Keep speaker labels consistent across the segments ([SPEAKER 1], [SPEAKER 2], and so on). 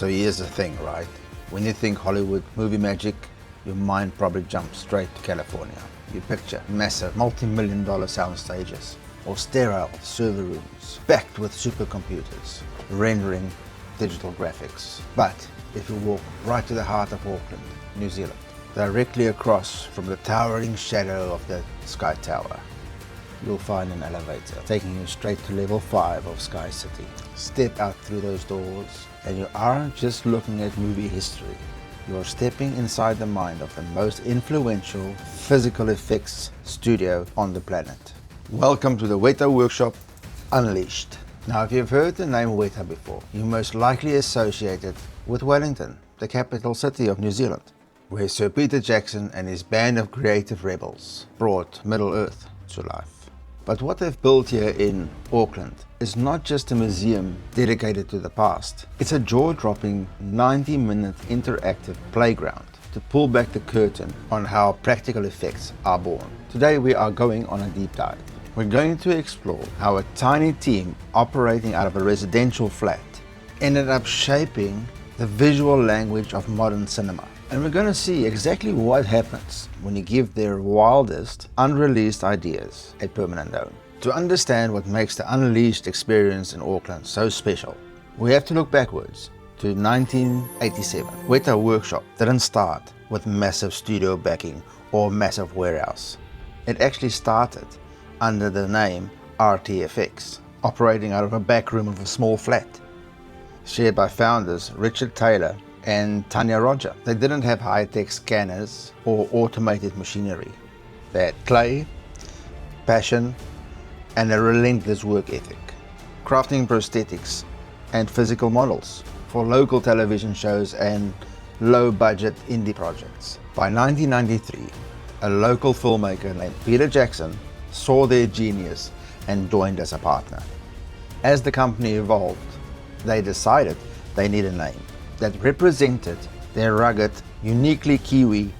[SPEAKER 1] So here's the thing, right? When you think Hollywood movie magic, your mind probably jumps straight to California. You picture massive multi-million-dollar sound stages or sterile server rooms packed with supercomputers rendering digital graphics. But if you walk right to the heart of Auckland, New Zealand, directly across from the towering shadow of the Sky Tower, you'll find an elevator taking you straight to level 5 of SkyCity. Step out through those doors and you aren't just looking at movie history. You're stepping inside the mind of the most influential physical effects studio on the planet. Welcome to the Wētā Workshop Unleashed. Now, if you've heard the name Wētā before, you most likely associate it with Wellington, the capital city of New Zealand, where Sir Peter Jackson and his band of creative rebels brought Middle-earth to life. But what they've built here in Auckland is not just a museum dedicated to the past. It's a jaw-dropping 90-minute interactive playground to pull back the curtain on how practical effects are born. Today we are going on a deep dive. We're going to explore how a tiny team operating out of a residential flat ended up shaping the visual language of modern cinema. And we're going to see exactly what happens when you give their wildest, unreleased ideas a permanent home. To understand what makes the Unleashed experience in Auckland so special, we have to look backwards to 1987. Wētā Workshop didn't start with massive studio backing or massive warehouse. It actually started under the name RTFX, operating out of a back room of a small flat, shared by founders Richard Taylor and Tanya Roger. They didn't have high-tech scanners or automated machinery. They had clay, passion, and a relentless work ethic, crafting prosthetics and physical models for local television shows and low-budget indie projects. By 1993, a local filmmaker named Peter Jackson saw their genius and joined as a partner. As the company evolved, they decided they need a name that represented their rugged, uniquely Kiwi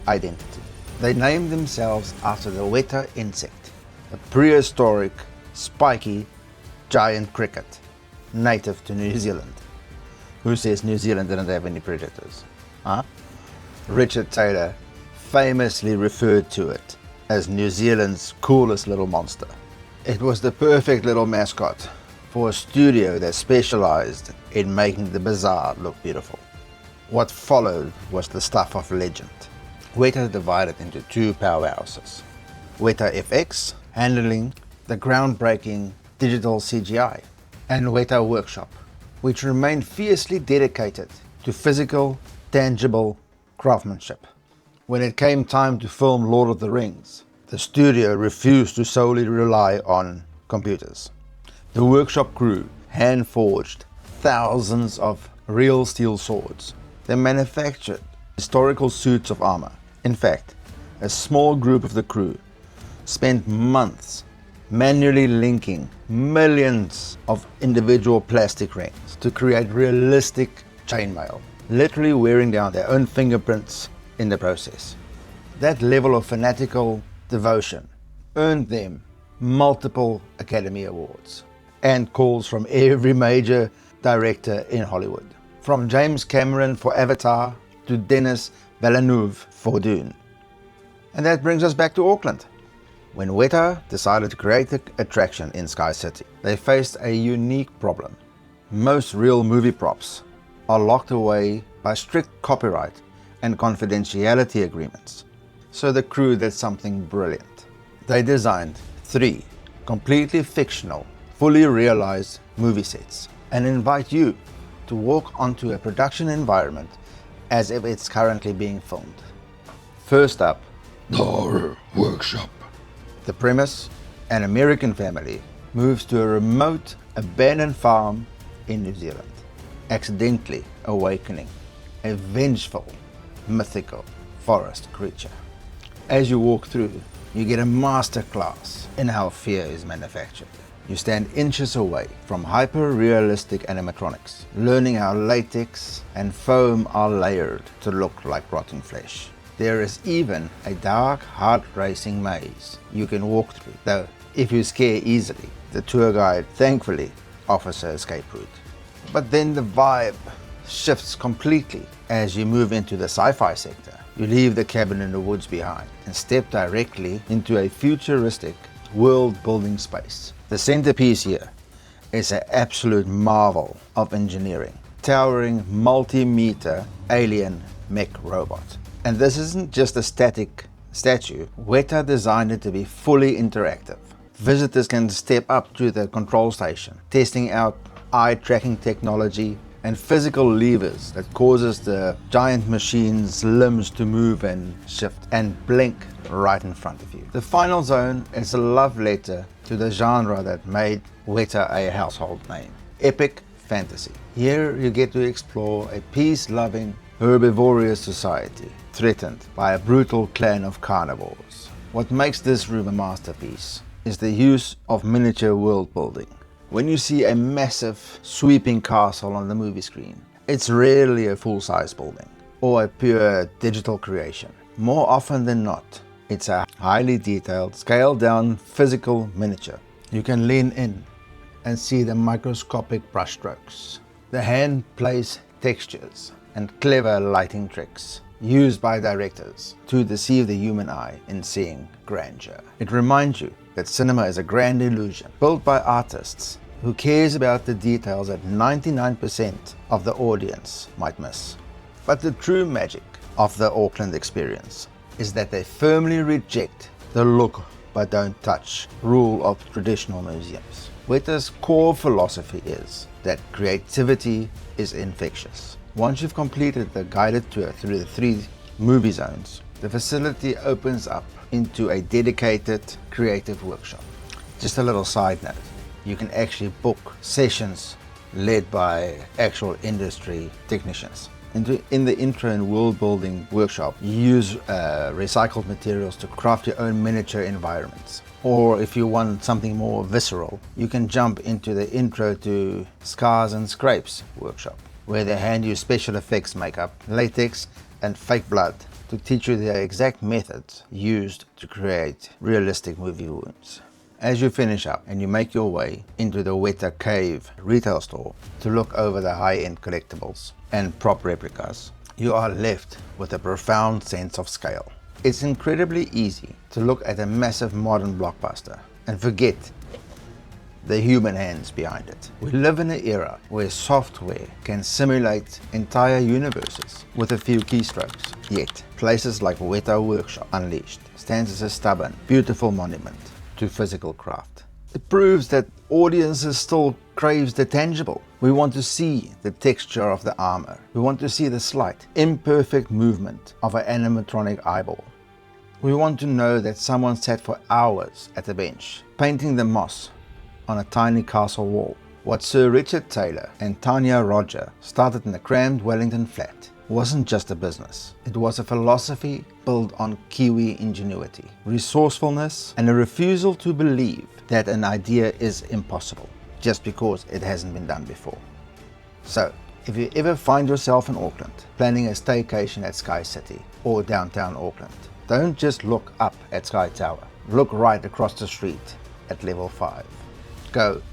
[SPEAKER 1] identity. They named themselves after the Wētā insect, a prehistoric, spiky, giant cricket, native to New Zealand. Who says New Zealand didn't have any predators? Huh? Richard Taylor famously referred to it as New Zealand's coolest little monster. It was the perfect little mascot for a studio that specialized in making the bizarre look beautiful. What followed was the stuff of legend. Wētā divided into two powerhouses. Wētā FX, handling the groundbreaking digital CGI, and Wētā Workshop, which remained fiercely dedicated to physical, tangible craftsmanship. When it came time to film Lord of the Rings, the studio refused to solely rely on computers. The workshop crew hand-forged thousands of real steel swords. They manufactured historical suits of armor. In fact, a small group of the crew spent months manually linking millions of individual plastic rings to create realistic chainmail, literally wearing down their own fingerprints in the process. That level of fanatical devotion earned them multiple Academy Awards and calls from every major director in Hollywood, from James Cameron for Avatar to Denis Villeneuve for Dune. And that brings us back to Auckland. When Wētā decided to create the attraction in SkyCity, they faced a unique problem. Most real movie props are locked away by strict copyright and confidentiality agreements. So the crew did something brilliant. They designed 3 completely fictional, fully realized movie sets and invite you to walk onto a production environment as if it's currently being filmed. First up, the workshop. The premise: an American family moves to a remote, abandoned farm in New Zealand, accidentally awakening a vengeful, mythical forest creature. As you walk through, you get a masterclass in how fear is manufactured. You stand inches away from hyper-realistic animatronics, learning how latex and foam are layered to look like rotten flesh. There is even a dark, heart-racing maze you can walk through, though if you scare easily, the tour guide thankfully offers an escape route. But then the vibe shifts completely as you move into the sci-fi sector. You leave the cabin in the woods behind and step directly into a futuristic world-building space. The centerpiece here is an absolute marvel of engineering. Towering multi-meter alien mech robot. And this isn't just a static statue. Wētā designed it to be fully interactive. Visitors can step up to the control station, testing out eye tracking technology and physical levers that causes the giant machine's limbs to move and shift and blink right in front of you. The final zone is a love letter to the genre that made Wētā a household name. Epic fantasy. Here you get to explore a peace-loving, herbivorous society threatened by a brutal clan of carnivores. What makes this room a masterpiece is the use of miniature world building. When you see a massive sweeping castle on the movie screen, it's rarely a full-size building or a pure digital creation. More often than not, it's a highly detailed, scaled-down physical miniature. You can lean in and see the microscopic brushstrokes, the hand-placed textures, and clever lighting tricks used by directors to deceive the human eye in seeing grandeur. It reminds you that cinema is a grand illusion built by artists who cares about the details that 99% of the audience might miss. But the true magic of the Auckland experience is that they firmly reject the look but don't touch rule of traditional museums. Wētā's core philosophy is that creativity is infectious. Once you've completed the guided tour through the 3 movie zones, the facility opens up into a dedicated creative workshop. Just a little side note, you can actually book sessions led by actual industry technicians. In the intro and world building workshop, you use recycled materials to craft your own miniature environments. Or if you want something more visceral, you can jump into the intro to Scars and Scrapes workshop, where they hand you special effects makeup, latex and fake blood to teach you the exact methods used to create realistic movie wounds. As you finish up and you make your way into the Wētā Cave retail store to look over the high-end collectibles and prop replicas, you are left with a profound sense of scale. It's incredibly easy to look at a massive modern blockbuster and forget the human hands behind it. We live in an era where software can simulate entire universes with a few keystrokes. Yet, places like Wētā Workshop Unleashed stands as a stubborn, beautiful monument to physical craft. It proves that audiences still craves the tangible. We want to see the texture of the armor. We want to see the slight, imperfect movement of an animatronic eyeball. We want to know that someone sat for hours at a bench, painting the moss on a tiny castle wall. What Sir Richard Taylor and Tanya Roger started in the crammed Wellington flat wasn't just a business. It was a philosophy built on Kiwi ingenuity, resourcefulness, and a refusal to believe that an idea is impossible just because it hasn't been done before. So, if you ever find yourself in Auckland, planning a staycation at SkyCity or downtown Auckland, don't just look up at Sky Tower. Look right across the street at level 5. Go,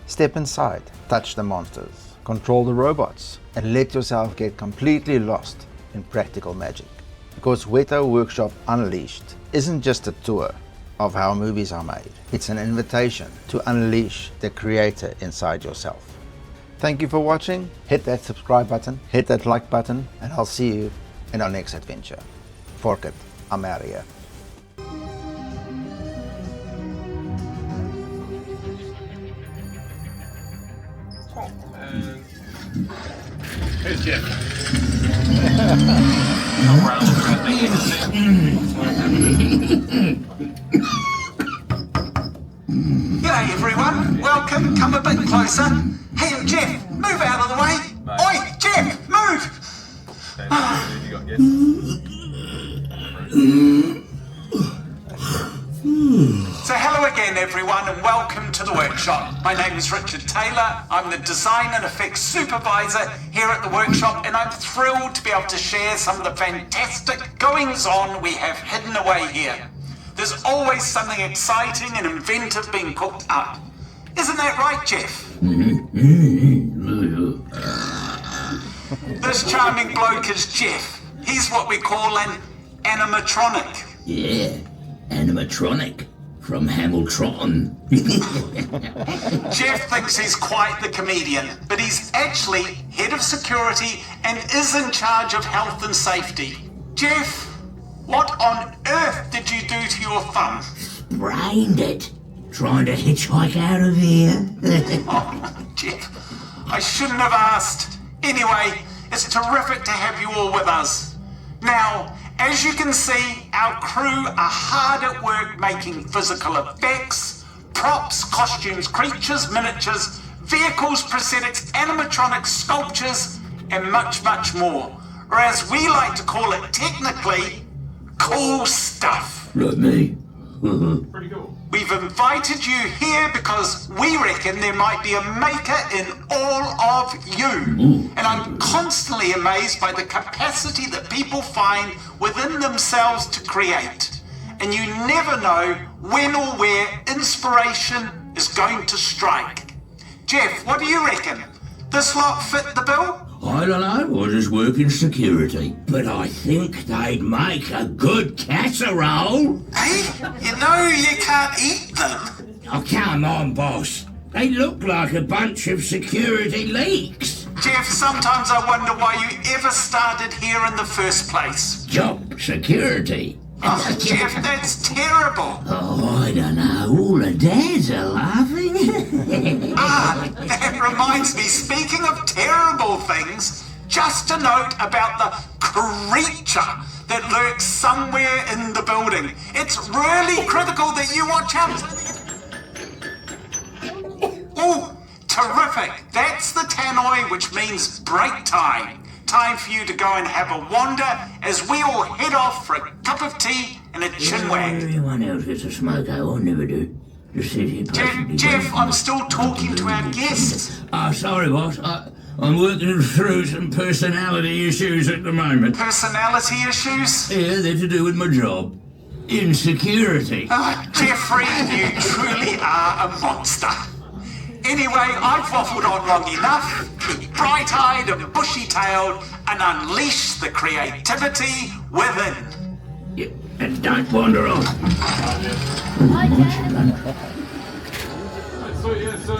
[SPEAKER 1] step inside, touch the monsters, control the robots, and let yourself get completely lost in practical magic. Because Wētā Workshop Unleashed isn't just a tour of how movies are made. It's an invitation to unleash the creator inside yourself. Thank you for watching. Hit that subscribe button, hit that like button, and I'll see you in our next adventure. Fork it, I'm out of here.
[SPEAKER 2] Here's Jim.
[SPEAKER 3] G'day everyone, welcome, come a bit closer. Hey Jeff, move out of the way.
[SPEAKER 2] Mate.
[SPEAKER 3] Oi, Jeff, move!
[SPEAKER 2] You got guests?
[SPEAKER 3] So hello again everyone and welcome to the workshop. My name is Richard Taylor, I'm the Design and Effects Supervisor here at the workshop, and I'm thrilled to be able to share some of the fantastic goings on we have hidden away here. There's always something exciting and inventive being cooked up. Isn't that right, Jeff? this charming bloke is Jeff. He's what we call an animatronic.
[SPEAKER 4] Yeah, animatronic from Hamilton.
[SPEAKER 3] Jeff thinks he's quite the comedian, but he's actually head of security and is in charge of health and safety. Jeff, what on earth did you do to your thumb?
[SPEAKER 4] Brained it. Trying to hitchhike out of here.
[SPEAKER 3] Oh, Jeff, I shouldn't have asked. Anyway, it's terrific to have you all with us. Now, as you can see, our crew are hard at work making physical effects, props, costumes, creatures, miniatures, vehicles, prosthetics, animatronics, sculptures, and much, much more. Or as we like to call it technically, cool stuff.
[SPEAKER 4] Like me.
[SPEAKER 2] Pretty cool.
[SPEAKER 3] We've invited you here because we reckon there might be a maker in all of you. And I'm constantly amazed by the capacity that people find within themselves to create. And you never know when or where inspiration is going to strike. Jeff, what do you reckon? This lot fit the bill?
[SPEAKER 4] I don't know, I just work in security. But I think they'd make a good casserole.
[SPEAKER 3] Hey, you know you can't eat them.
[SPEAKER 4] Oh, come on, boss. They look like a bunch of security leaks.
[SPEAKER 3] Jeff, sometimes I wonder why you ever started here in the first place.
[SPEAKER 4] Job security.
[SPEAKER 3] Oh, Jeff, that's terrible.
[SPEAKER 4] Oh, I don't know. All the dads are laughing.
[SPEAKER 3] That reminds me, speaking of terrible things, just a note about the creature that lurks somewhere in the building. It's really critical that you watch out. Oh, terrific. That's the tannoy, which means break time. Time for you to go and have a wander as we all head off for a cup of tea and a chinwag.
[SPEAKER 4] Everyone else gets a smoke, I never do. Just sit here patiently.
[SPEAKER 3] Jeff, I'm still talking to our guests.
[SPEAKER 4] Sorry, boss. I'm working through some personality issues at the moment.
[SPEAKER 3] Personality issues?
[SPEAKER 4] Yeah, they're to do with my job. Insecurity.
[SPEAKER 3] Jeffrey, you truly are a monster. Anyway, I've waffled on long enough. Keep bright-eyed and bushy-tailed and unleash the creativity within.
[SPEAKER 4] Yeah, and don't wander off.
[SPEAKER 2] So, yeah, so